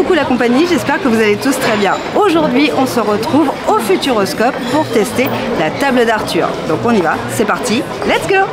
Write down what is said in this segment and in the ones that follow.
beaucoup la compagnie, j'espère que vous allez tous très bien. Aujourd'hui, on se retrouve au Futuroscope pour tester la table d'Arthur. Donc on y va, c'est parti, let's go!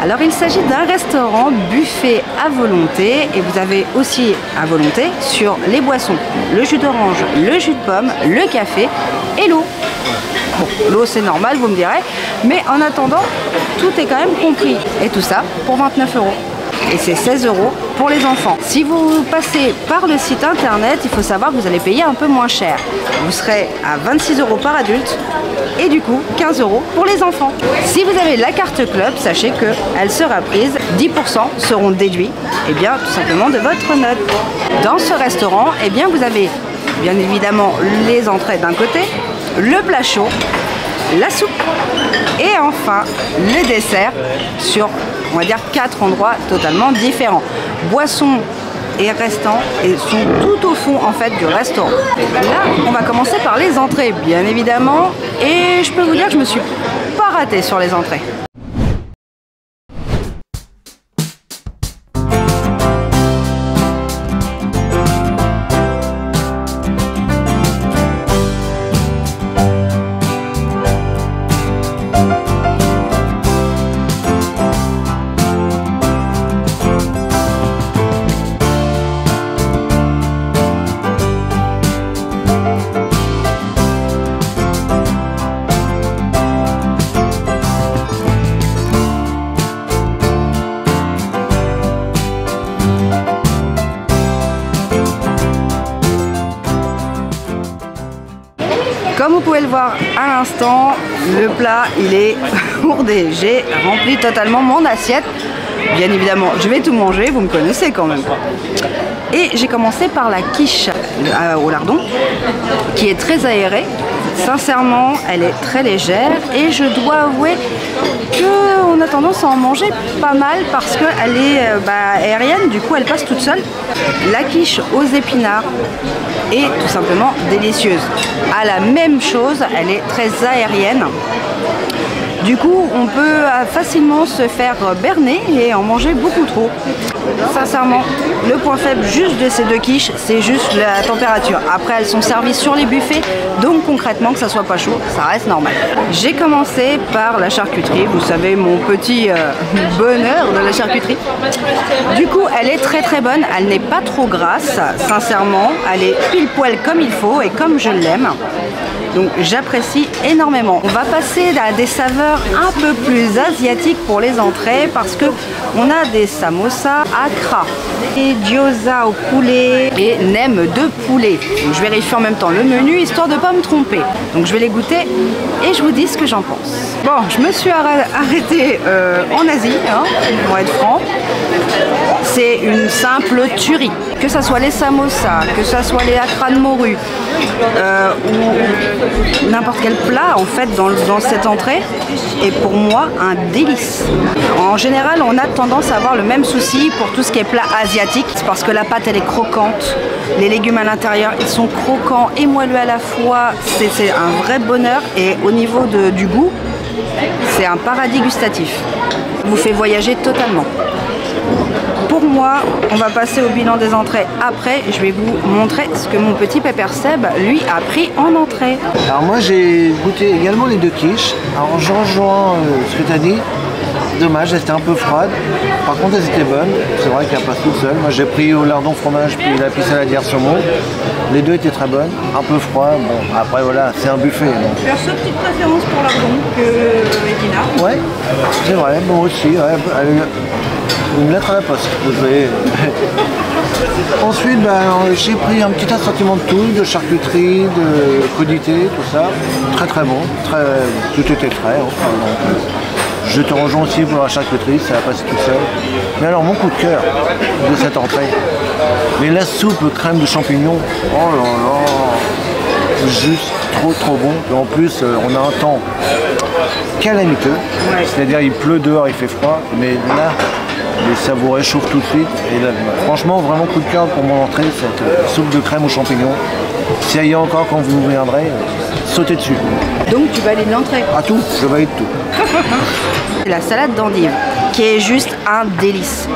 Alors il s'agit d'un restaurant buffet à volonté et vous avez aussi à volonté sur les boissons, le jus d'orange, le jus de pomme, le café et l'eau. Bon, l'eau c'est normal vous me direz, mais en attendant tout est quand même compris et tout ça pour 29 €. Et c'est 16 € pour les enfants. Si vous passez par le site internet, il faut savoir que vous allez payer un peu moins cher. Vous serez à 26 € par adulte et du coup 15 € pour les enfants. Si vous avez la carte club, sachez qu'elle sera prise, 10% seront déduits bien, tout simplement de votre note. Dans ce restaurant, vous avez bien évidemment les entrées d'un côté, le plat chaud, la soupe et enfin le dessert sur, on va dire, 4 endroits totalement différents. Boissons et restants et sont tout au fond en fait du restaurant. Là, on va commencer par les entrées, bien évidemment, et je peux vous dire que je me suis pas ratée sur les entrées. Comme vous pouvez le voir à l'instant, le plat il est bourdé. J'ai rempli totalement mon assiette. Bien évidemment, je vais tout manger, vous me connaissez quand même. Et j'ai commencé par la quiche au lardon, qui est très aérée. Sincèrement, elle est très légère et je dois avouer qu'on a tendance à en manger pas mal parce qu'elle est aérienne, du coup elle passe toute seule. La quiche aux épinards est tout simplement délicieuse. À la même chose, elle est très aérienne. Du coup, on peut facilement se faire berner et en manger beaucoup trop. Sincèrement, le point faible juste de ces deux quiches, c'est juste la température. Après, elles sont servies sur les buffets, donc concrètement, que ça soit pas chaud, ça reste normal. J'ai commencé par la charcuterie, vous savez, mon petit bonheur de la charcuterie. Du coup, elle est très très bonne, elle n'est pas trop grasse, sincèrement, elle est pile poil comme il faut et comme je l'aime. Donc j'apprécie énormément. On va passer à des saveurs un peu plus asiatiques pour les entrées parce que on a des samosas akra, et gyoza au poulet et nem de poulet. Donc, je vérifie en même temps le menu histoire de ne pas me tromper. Donc je vais les goûter et je vous dis ce que j'en pense. Bon, je me suis arrêtée en Asie, pour être franc. C'est une simple tuerie. Que ce soit les samosas, que ce soit les akra de morue, ou n'importe quel plat en fait dans cette entrée est pour moi un délice. En général, on a tendance à avoir le même souci pour tout ce qui est plat asiatique, parce que la pâte elle est croquante, les légumes à l'intérieur ils sont croquants et moelleux à la fois, c'est un vrai bonheur et au niveau du goût, c'est un paradis gustatif. Vous fait voyager totalement. Pour moi, on va passer au bilan des entrées après. Je vais vous montrer ce que mon petit Pepper Seb, lui, a pris en entrée. Alors moi, j'ai goûté également les deux quiches. Alors je rejoins ce que tu as dit. Dommage, elle était un peu froide. Par contre, elles étaient bonnes. C'est vrai qu'elles passent toutes seules. Moi, j'ai pris au lardon fromage puis la pissaladière saumon. Les deux étaient très bonnes. Un peu froid. Bon, après, voilà, c'est un buffet. Donc. Perso, petite préférence pour lardon que Edina. Ouais, c'est vrai. Moi aussi. Ouais. Une lettre à la poste. Vous voyez. Ensuite, j'ai pris un petit assortiment de tout, de charcuterie, de crudités, tout ça. Très très bon. Tout était frais. Enfin, donc, je te rejoins aussi pour la charcuterie, ça va passer tout seul. Mais alors, mon coup de cœur de cette entrée, mais la soupe crème de champignons, oh là là, juste trop bon. Et en plus, on a un temps calamiteux, c'est-à-dire il pleut dehors, il fait froid, mais là, les savoirs réchauffent tout de suite. Et là, franchement, vraiment coup de cœur pour mon entrée, cette soupe de crème aux champignons. Si elle y a encore quand vous viendrez, sautez dessus. Donc tu valides l'entrée? Ah tout, je valide tout. La salade d'endives, qui est juste un délice.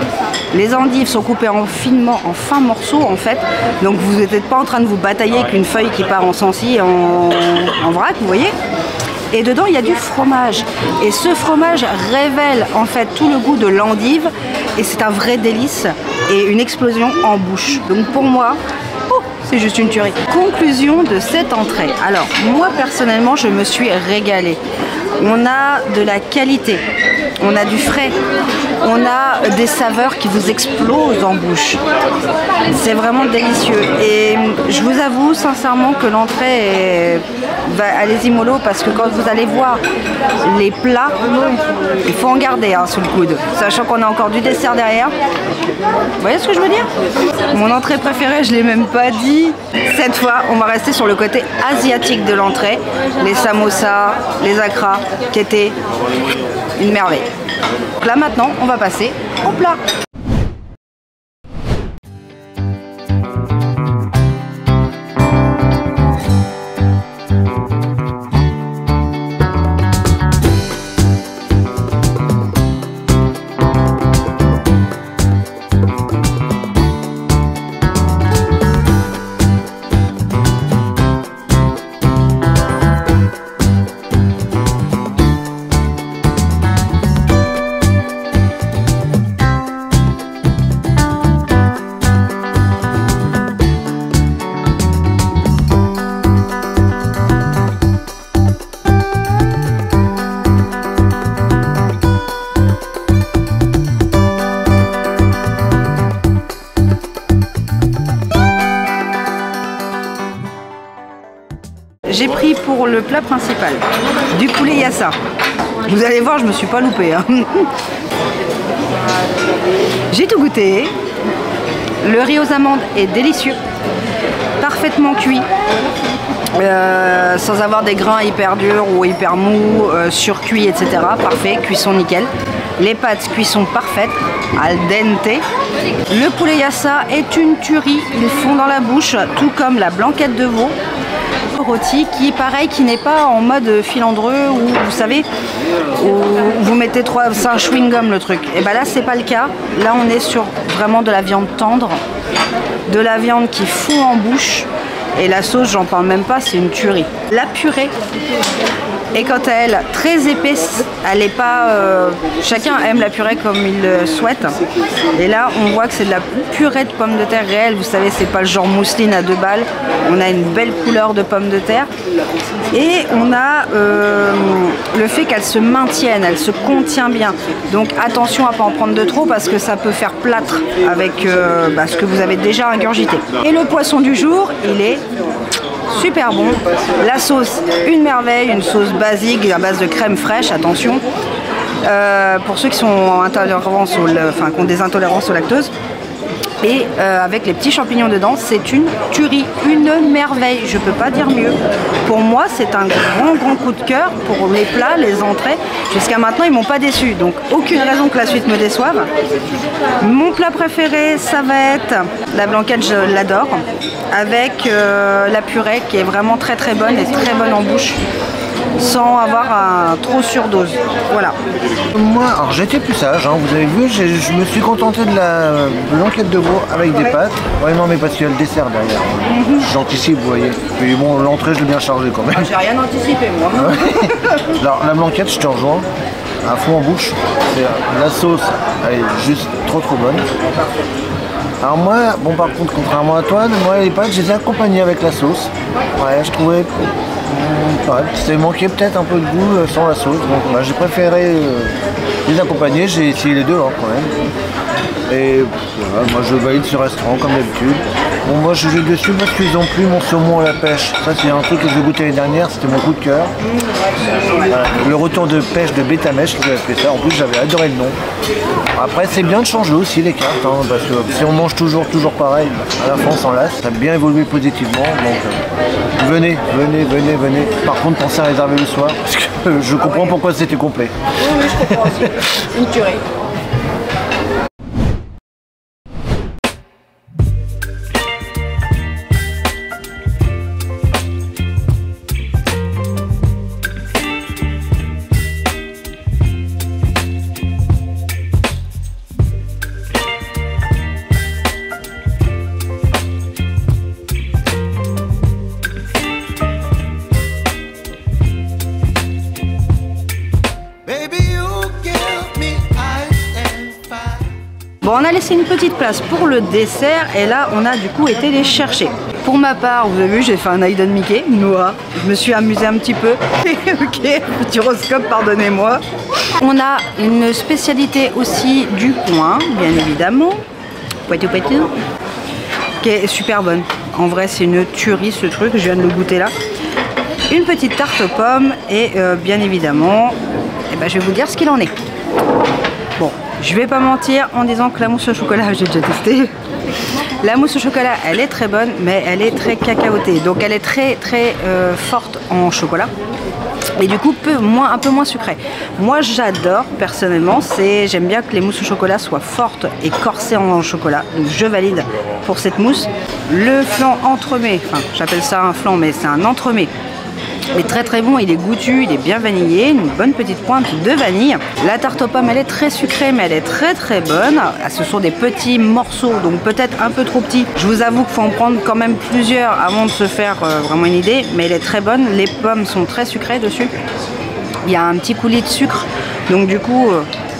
Les endives sont coupées finement, en fins morceaux en fait. Donc vous n'êtes pas en train de vous batailler avec une feuille qui part en sensi, en vrac, vous voyez. Et dedans il y a du fromage. Et ce fromage révèle en fait tout le goût de l'endive. Et c'est un vrai délice et une explosion en bouche. Donc pour moi, c'est juste une tuerie. Conclusion de cette entrée. Alors, moi personnellement, je me suis régalée. On a de la qualité, on a du frais, on a des saveurs qui vous explosent en bouche. C'est vraiment délicieux. Et je vous avoue sincèrement que l'entrée est... allez-y mollo, parce que quand vous allez voir les plats, il faut en garder sous le coude, sachant qu'on a encore du dessert derrière. Vous voyez ce que je veux dire? Mon entrée préférée, je ne l'ai même pas dit. Cette fois, on va rester sur le côté asiatique de l'entrée. Les samosas, les akras, qui étaient une merveille. Donc là maintenant, on va passer au plat. J'ai pris pour le plat principal du poulet yassa. Vous allez voir, je me suis pas loupée. J'ai tout goûté. Le riz aux amandes est délicieux, parfaitement cuit, sans avoir des grains hyper durs ou hyper mous, surcuits, etc. Parfait, cuisson nickel. Les pâtes, cuisson parfaite, al dente. Le poulet yassa est une tuerie, ils font dans la bouche, tout comme la blanquette de veau. Rôti qui est pareil, qui n'est pas en mode filandreux où vous savez où vous mettez c'est un chewing-gum le truc. Et ben là c'est pas le cas. Là on est sur vraiment de la viande tendre, de la viande qui fond en bouche, et la sauce j'en parle même pas, c'est une tuerie. La purée est quant à elle très épaisse, elle est pas chacun aime la purée comme il le souhaite, et là on voit que c'est de la purée de pommes de terre réelle, vous savez, c'est pas le genre mousseline à 2 balles, on a une belle couleur de pommes de terre, et on a le fait qu'elle se maintienne, elle se contient bien, donc attention à pas en prendre de trop parce que ça peut faire plâtre avec ce que vous avez déjà ingurgité. Et le poisson du jour, il est super bon. La sauce, une merveille, une sauce basique à base de crème fraîche, attention. Pour ceux qui sont intolérants qui ont des intolérances au lactose. Et avec les petits champignons dedans, c'est une tuerie, une merveille, je peux pas dire mieux. Pour moi, c'est un grand coup de cœur pour les plats, les entrées. Jusqu'à maintenant, ils m'ont pas déçu, donc aucune raison que la suite me déçoive. Mon plat préféré, ça va être la blanquette, je l'adore, avec la purée qui est vraiment très bonne et très bonne en bouche, sans avoir un trop surdose. Voilà. Moi, alors j'étais plus sage, vous avez vu, je me suis contenté de la blanquette de veau avec des pâtes. Ouais, non, mais parce qu'il y a le dessert derrière. J'anticipe, vous voyez. Puis bon, l'entrée, je l'ai bien chargée quand même. J'ai rien anticipé, moi. Alors, la blanquette, je te rejoins. À fond en bouche. La sauce Elle est juste trop bonne. Alors moi, bon par contre, contrairement à toi, moi les pâtes, je les ai accompagnées avec la sauce. Ouais, je trouvais ça manquait peut-être un peu de goût sans la sauce. Donc bah, j'ai préféré les accompagner, j'ai essayé les deux hein, quand même. Et voilà, moi je valide ce restaurant comme d'habitude. Bon moi je joue dessus parce qu'ils ont plus mon saumon à la pêche. Ça c'est un truc que j'ai goûté l'année dernière, c'était mon coup de cœur. Voilà. Le retour de pêche de Bétamèche, je fait ça. En plus j'avais adoré le nom. Après c'est bien de changer aussi les cartes, hein, parce que si on mange toujours pareil, à la fin on s'en lasse. Ça a bien évolué positivement. Donc venez. Par contre pensez à réserver le soir, parce que je comprends pourquoi c'était complet. Oui, je comprends aussi. Une tuerie. Bon, on a laissé une petite place pour le dessert et là on a du coup été les chercher. Pour ma part, vous avez vu, j'ai fait un Hidden Mickey noir. Je me suis amusée un petit peu. Ok, petit horoscope, pardonnez-moi. On a une spécialité aussi du coin, bien évidemment. Poitou, qui est super bonne. En vrai, c'est une tuerie ce truc, je viens de le goûter là. Une petite tarte aux pommes et bien évidemment, je vais vous dire ce qu'il en est. Bon, je vais pas mentir en disant que la mousse au chocolat, j'ai déjà testé. La mousse au chocolat, elle est très bonne, mais elle est très cacaotée. Donc elle est très forte en chocolat. Et du coup, un peu moins sucrée. Moi, j'adore, personnellement, j'aime bien que les mousses au chocolat soient fortes et corsées en chocolat. Donc je valide pour cette mousse. Le flan entremets, enfin, j'appelle ça un flan, mais c'est un entremets. Il est très bon, il est goûtu, il est bien vanillé, une bonne petite pointe de vanille. La tarte aux pommes, elle est très sucrée, mais elle est très bonne. Ce sont des petits morceaux, donc peut-être un peu trop petits. Je vous avoue qu'il faut en prendre quand même plusieurs avant de se faire vraiment une idée, mais elle est très bonne. Les pommes sont très sucrées dessus. Il y a un petit coulis de sucre, donc du coup,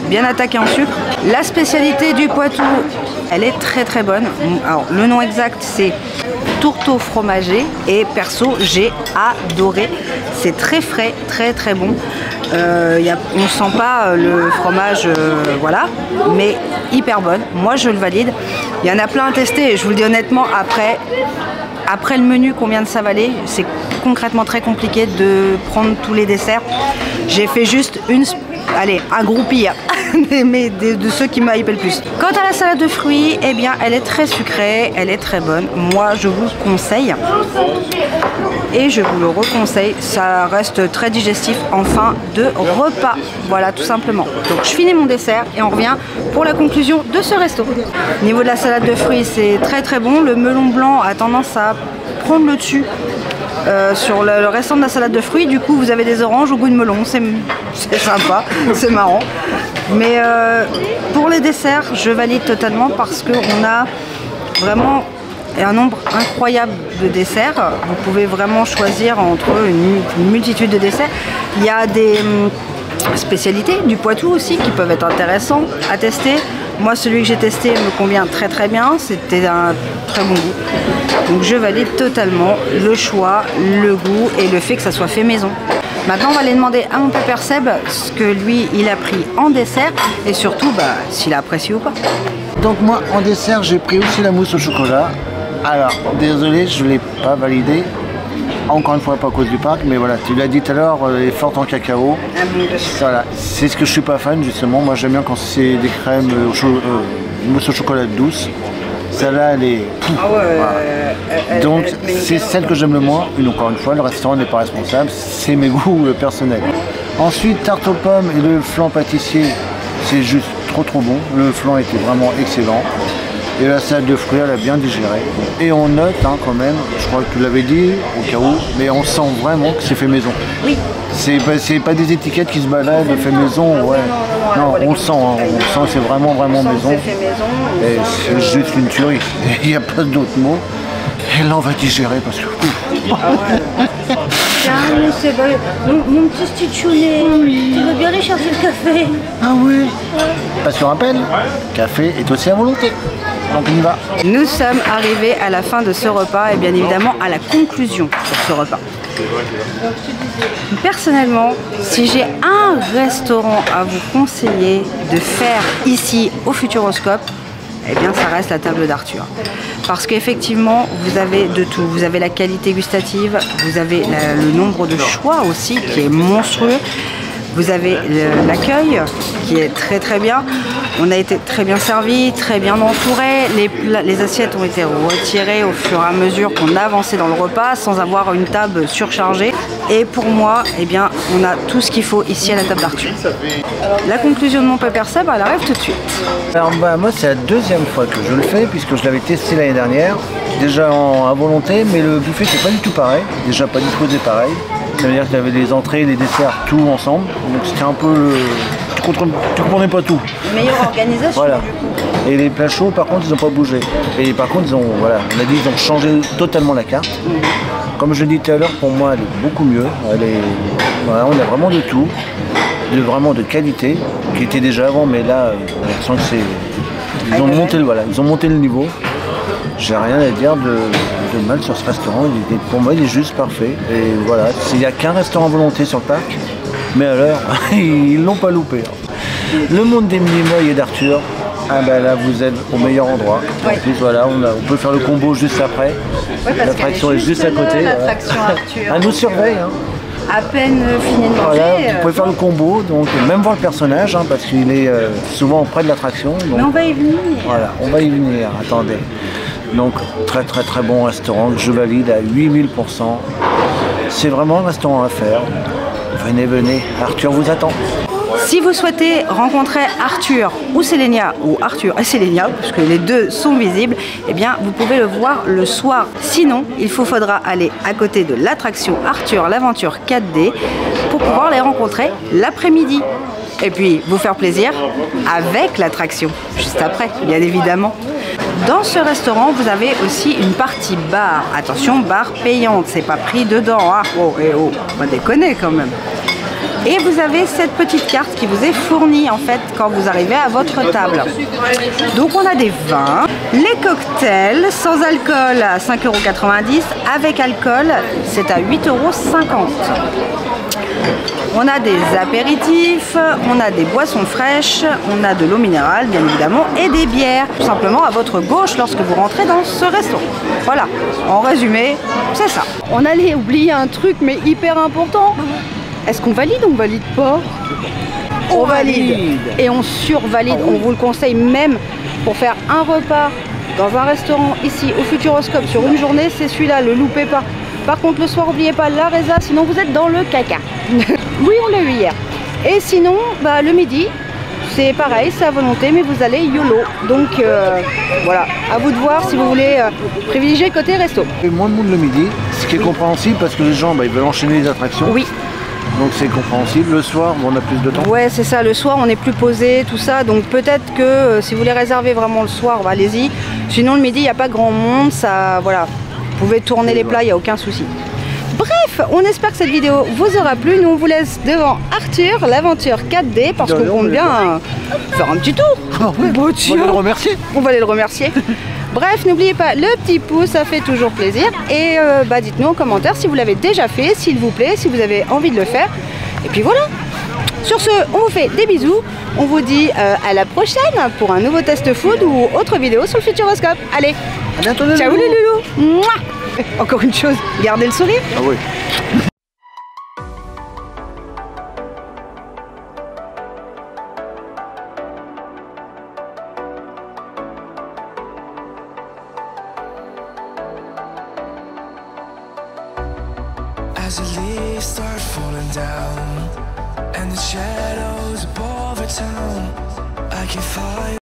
bien attaqué en sucre. La spécialité du Poitou, elle est très bonne. Alors, le nom exact, c'est tourteau fromager et perso j'ai adoré, c'est très frais, très bon. On sent pas le fromage, voilà, mais hyper bonne. Moi je le valide. Il y en a plein à tester et je vous le dis honnêtement, après le menu qu'on vient de s'avaler, c'est concrètement très compliqué de prendre tous les desserts. J'ai fait juste un groupie de ceux qui m'hypent le plus. Quant à la salade de fruits, eh bien elle est très sucrée, elle est très bonne. Moi je vous le conseille et je vous le reconseille. Ça reste très digestif en fin de repas. Voilà, tout simplement. Donc je finis mon dessert et on revient pour la conclusion de ce resto. Au niveau de la salade de fruits, c'est très bon. Le melon blanc a tendance à prendre le dessus sur le restant de la salade de fruits. Du coup vous avez des oranges au goût de melon, c'est sympa, c'est marrant. Mais pour les desserts, je valide totalement parce qu'on a vraiment un nombre incroyable de desserts. Vous pouvez vraiment choisir entre une multitude de desserts. Il y a des spécialités du Poitou aussi qui peuvent être intéressants à tester. Moi, celui que j'ai testé me convient très bien. C'était un très bon goût. Donc je valide totalement le choix, le goût et le fait que ça soit fait maison. Maintenant, on va aller demander à mon pépère Seb ce que lui, il a pris en dessert et surtout, s'il a apprécié ou pas. Donc moi, en dessert, j'ai pris aussi la mousse au chocolat. Alors, désolé, je ne l'ai pas validée. Encore une fois, pas à cause du parc, mais voilà, tu l'as dit tout à l'heure, elle est forte en cacao. Voilà, c'est ce que je suis pas fan, justement. Moi, j'aime bien quand c'est des crèmes, mousse au chocolat douce. Celle-là, elle est... voilà. Donc, c'est celle que j'aime le moins. Et encore une fois, le restaurant n'est pas responsable, c'est mes goûts personnels. Ensuite, tarte aux pommes et le flan pâtissier, c'est juste trop bon. Le flan était vraiment excellent. Et la salade de fruits, elle a bien digéré. Et on note quand même, je crois que tu l'avais dit au cas où, mais on sent vraiment que c'est fait maison. Oui. C'est pas des étiquettes qui se baladent, fait maison, ouais. Non, on le sent, que c'est vraiment maison. Et c'est juste une tuerie. Il n'y a pas d'autre mot. Et là, on va digérer parce que... Tiens, c'est mon petit stichounet. Tu veux bien aller chercher le café? Ah oui. Parce qu'on rappelle, café est aussi à volonté. Donc on y va. Nous sommes arrivés à la fin de ce repas et bien évidemment à la conclusion sur ce repas. Personnellement, si j'ai un restaurant à vous conseiller de faire ici au Futuroscope, eh bien ça reste la table d'Arthur. Parce qu'effectivement, vous avez de tout. Vous avez la qualité gustative, vous avez le nombre de choix aussi qui est monstrueux. Vous avez l'accueil qui est très très bien. On a été très bien servi, très bien entouré. Les assiettes ont été retirées au fur et à mesure qu'on avançait dans le repas sans avoir une table surchargée. Et pour moi, eh bien, on a tout ce qu'il faut ici à la table d'Arthur. La conclusion de mon Pépère Seb, elle arrive tout de suite. Alors moi c'est la deuxième fois que je le fais puisque je l'avais testé l'année dernière. Déjà à volonté, mais le buffet c'est pas du tout pareil. Déjà pas disposé pareil. Ça veut dire qu'il y avait des entrées, des desserts, tout ensemble. Donc c'était un peu... Tu comprenais pas tout. Meilleure organisation. Voilà. Et les plats chauds, par contre, ils n'ont pas bougé. Et par contre, ils ont changé totalement la carte. Comme je l'ai dit tout à l'heure, pour moi, elle est beaucoup mieux. Voilà, on a vraiment de tout. Vraiment de qualité, qui était déjà avant, mais là, on sent que c'est... Ils ont monté le niveau. J'ai rien à dire de mal sur ce restaurant, pour moi il est juste parfait. Et voilà, il n'y a qu'un restaurant volonté sur le parc, mais alors, ils l'ont pas loupé. Le monde des Minimoy et d'Arthur, ah ben là vous êtes au meilleur endroit. Ouais. En plus voilà, on peut faire le combo juste après. Ouais, l'attraction est juste à côté. L'attraction Arthur. Elle nous surveille. Hein. À peine fini de manger. Voilà, vous pouvez faire le combo, donc même voir le personnage, hein, parce qu'il est souvent près de l'attraction. Mais on va y venir. Voilà, on va y venir, attendez. Donc très très très bon restaurant que je valide à 8000%. C'est vraiment un restaurant à faire. Venez, Arthur vous attend. Si vous souhaitez rencontrer Arthur ou Sélénia, ou Arthur et Sélénia, puisque les deux sont visibles, eh bien vous pouvez le voir le soir. Sinon, il vous faudra aller à côté de l'attraction Arthur l'aventure 4D pour pouvoir les rencontrer l'après-midi. Et puis vous faire plaisir avec l'attraction, juste après, bien évidemment. Dans ce restaurant, vous avez aussi une partie bar. Attention, bar payante, c'est pas pris dedans. Hein. Oh, on va déconner quand même. Et vous avez cette petite carte qui vous est fournie en fait quand vous arrivez à votre table. Donc on a des vins, les cocktails sans alcool à 5,90 €, avec alcool c'est à 8,50 €. On a des apéritifs, on a des boissons fraîches, on a de l'eau minérale bien évidemment et des bières tout simplement à votre gauche lorsque vous rentrez dans ce restaurant. Voilà, en résumé, c'est ça. On allait oublier un truc mais hyper important. Est-ce qu'on valide ou on valide pas? On valide et on survalide. On vous le conseille même pour faire un repas dans un restaurant ici au Futuroscope sur une journée, c'est celui-là, le loupez pas. Par contre le soir, n'oubliez pas la résa, sinon vous êtes dans le caca. Oui, on l'a eu hier. Et sinon, bah, le midi, c'est pareil, c'est à volonté, mais vous allez YOLO. Donc voilà, à vous de voir si vous voulez privilégier côté resto. Il y a moins de monde le midi, ce qui est compréhensible parce que les gens ils veulent enchaîner les attractions. Oui. Donc c'est compréhensible. Le soir, on a plus de temps. Ouais, c'est ça. Le soir, on est plus posé, tout ça. Donc peut-être que si vous voulez réserver vraiment le soir, bah, allez-y. Sinon, le midi, il n'y a pas grand monde. Ça, voilà. Vous pouvez tourner les plats, il n'y a aucun souci. Bref, on espère que cette vidéo vous aura plu. Nous, on vous laisse devant Arthur, l'aventure 4D, parce qu'on compte bien faire un petit tour. Oh, oui. On va les remercier. On va les remercier. Bref, n'oubliez pas le petit pouce, ça fait toujours plaisir. Et bah, dites-nous en commentaire si vous l'avez déjà fait, s'il vous plaît, si vous avez envie de le faire. Et puis voilà. Sur ce, on vous fait des bisous. On vous dit à la prochaine pour un nouveau test food ou autre vidéo sur le Futuroscope. Allez, à bientôt les ciao les loulous. Mouah. Encore une chose, gardez le sourire. Ah oui. As the leaves start falling down and the shadows above the town, I can find